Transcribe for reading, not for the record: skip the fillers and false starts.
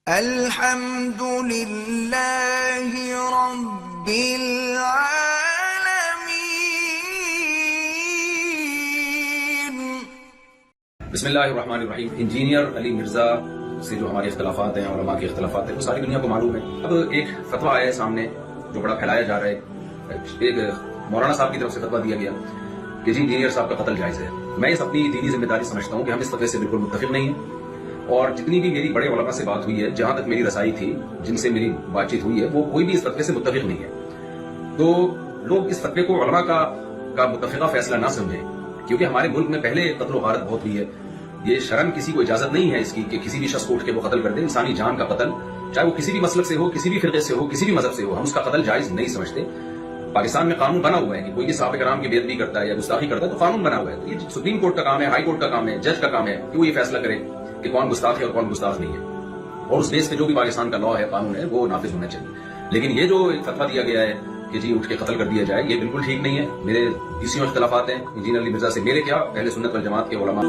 الحمد للہ رب العالمین۔ بسم اللہ الرحمن الرحیم۔ انجینئر علی مرزا سے جو ہمارے اختلافات ہیں، علماء کے اختلافات ہیں، وہ ساری دنیا کو معلوم ہے۔ اب ایک فتویٰ آیا ہے سامنے جو بڑا پھیلایا جا رہا ہے۔ ایک مولانا صاحب کی طرف سے فتویٰ دیا گیا کہ جی انجینئر صاحب کا قتل جائز ہے۔ میں اس اپنی دینی ذمہ داری سمجھتا ہوں کہ ہم اس فتوے سے بالکل متفق نہیں ہیں، اور جتنی بھی میری بڑے علماء سے بات ہوئی ہے، جہاں تک میری رسائی تھی، جن سے میری بات چیت ہوئی ہے، وہ کوئی بھی اس فتوے سے متفق نہیں ہے۔ تو لوگ اس فتوے کو علماء کا متفقہ فیصلہ نہ سمجھیں، کیونکہ ہمارے ملک میں پہلے قتل و غارت بہت ہوئی ہے۔ یہ شرم کسی کو اجازت نہیں ہے اس کی کہ کسی بھی شخص کو اٹھ کے وہ قتل کر دے۔ انسانی جان کا قتل، چاہے وہ کسی بھی مسلک سے ہو، کسی بھی فرقے سے ہو، کسی بھی مذہب سے ہو، ہم اس کا قتل جائز نہیں سمجھتے۔ پاکستان میں قانون بنا ہوا ہے کہ کوئی بھی صحابہ کرام کی بے ادبی کرتا ہے یا گستاخی کرتا ہے تو قانون بنا ہوا ہے۔ تو یہ سپریم کورٹ کا کام ہے، ہائی کورٹ کا کام ہے، جج کا کام ہے کہ وہ یہ فیصلہ کرے کہ کون گستاخ ہے اور کون گستاخ نہیں ہے، اور اس بیس پہ جو بھی پاکستان کا لا ہے، قانون ہے، وہ نافذ ہونا چاہیے۔ لیکن یہ جو ایک فتویٰ دیا گیا ہے کہ جی اٹھ کے قتل کر دیا جائے، یہ بالکل ٹھیک نہیں ہے۔ میرے 20 اختلافات ہیں انجینئر علی مرزا سے، میرے کیا اہل سنت والجماعت کے علماء